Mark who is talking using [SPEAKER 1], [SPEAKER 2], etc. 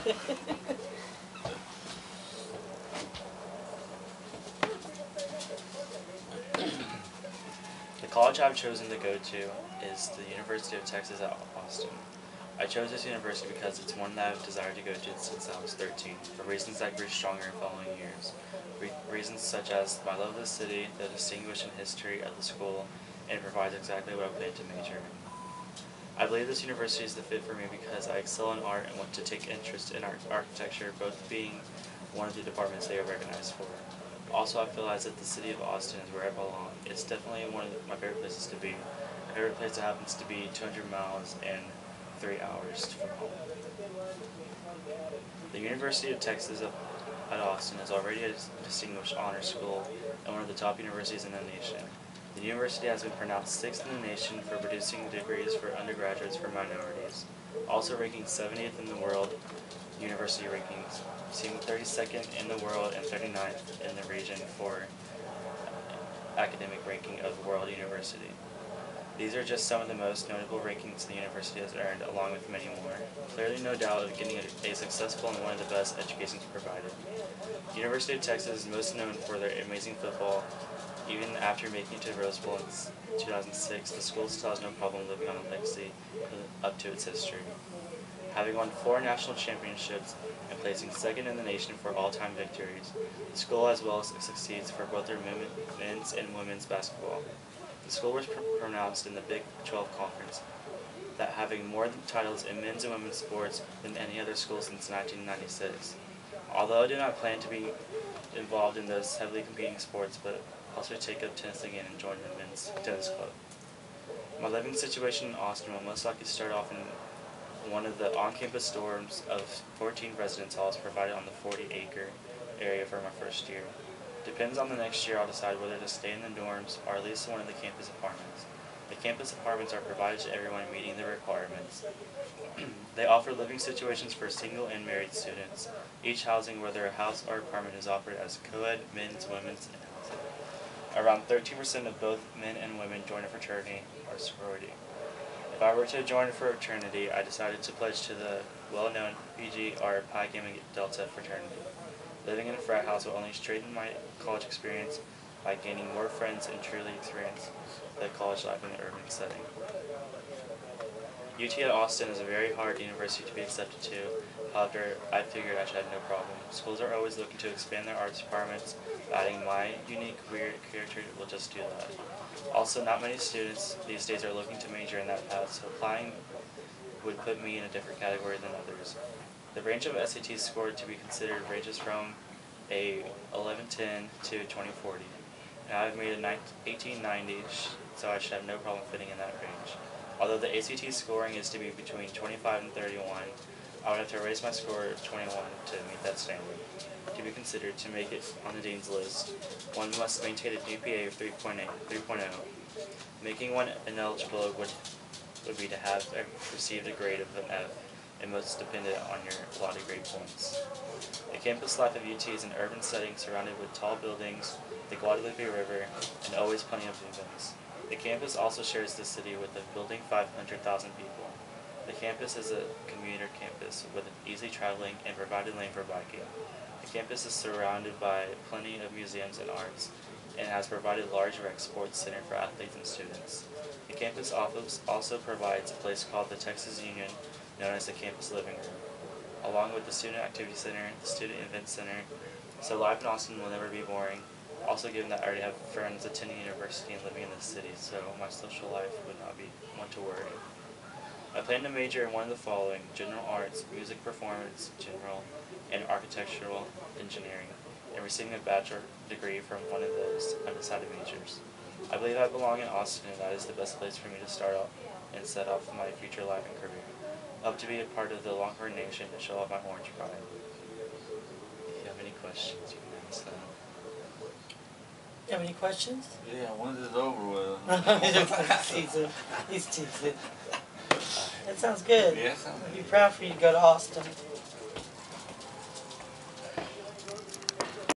[SPEAKER 1] The college I've chosen to go to is the University of Texas at Austin. I chose this university because it's one that I've desired to go to since I was 13, for reasons that grew stronger in following years. Reasons such as my love of the city, the distinguished history of the school, and it provides exactly what I plan to major in. I believe this university is the fit for me because I excel in art and want to take interest in architecture, both being one of the departments they are recognized for. Also, I feel as if the city of Austin is where I belong. It's definitely one of my favorite places to be. My favorite place happens to be 200 miles and 3 hours from home. The University of Texas at Austin is already a distinguished honor school and one of the top universities in the nation. The university has been pronounced 6th in the nation for producing degrees for undergraduates for minorities, also ranking 70th in the world university rankings, seeing 32nd in the world and 39th in the region for academic ranking of world university. These are just some of the most notable rankings the university has earned, along with many more. Clearly no doubt of getting a successful and one of the best educations provided. The University of Texas is most known for their amazing football. Even after making it to the Rose Bowl in 2006, the school still has no problem living on a legacy up to its history. Having won 4 national championships and placing 2nd in the nation for all-time victories, the school as well succeeds for both their men's and women's basketball. The school was pronounced in the Big 12 Conference that having more titles in men's and women's sports than any other school since 1996. Although I do not plan to be involved in those heavily competing sports, but also take up tennis again and join the men's tennis club. My living situation in Austin will most likely start off in one of the on-campus dorms of 14 residence halls provided on the 40-acre area for my first year. Depends on the next year, I'll decide whether to stay in the dorms or at least one of the campus apartments. The campus apartments are provided to everyone meeting the requirements. They offer living situations for single and married students. Each housing, whether a house or apartment, is offered as co-ed, men's, women's, and housing. Around 13% of both men and women join a fraternity or sorority. If I were to join a fraternity, I decided to pledge to the well-known PG or Pi Gamma Delta fraternity. Living in a frat house will only strengthen my college experience by gaining more friends and truly experience the college life in the urban setting. UT at Austin is a very hard university to be accepted to. However, I figured I should have no problem. Schools are always looking to expand their arts departments. Adding my unique, weird character will just do that. Also, not many students these days are looking to major in that path, so applying would put me in a different category than others. The range of SATs scored to be considered ranges from a 1110 to 2040. And I've made a 1890, so I should have no problem fitting in that range. Although the ACT scoring is to be between 25 and 31, I would have to raise my score to 21 to meet that standard. To be considered to make it on the Dean's List, one must maintain a GPA of 3.0. Making one ineligible would be to have received a grade of an F, and most dependent on your allotted grade points. The campus life of UT is an urban setting surrounded with tall buildings, the Guadalupe River, and always plenty of events. The campus also shares the city with a building 500,000 people. The campus is a commuter campus with easy traveling and provided lane for biking. The campus is surrounded by plenty of museums and arts, and has provided large rec sports center for athletes and students. The campus office also provides a place called the Texas Union, known as the Campus Living Room, along with the Student Activity Center, the Student Event Center, so life in Austin will never be boring. Also, given that I already have friends attending university and living in the city, so my social life would not be one to worry. I plan to major in one of the following: general arts, music performance, general, and architectural engineering, and receiving a bachelor degree from one of those undecided majors. I believe I belong in Austin, and that is the best place for me to start off and set off my future life and career. I hope to be a part of the Longhorn Nation and show off my orange pride. If you have any questions, you can ask them.
[SPEAKER 2] You have any questions?
[SPEAKER 3] Yeah, when's it over with?
[SPEAKER 2] He's teasing. That sounds good.
[SPEAKER 3] Yeah, sounds
[SPEAKER 2] I'd be
[SPEAKER 3] good.
[SPEAKER 2] proud for you to go to Austin.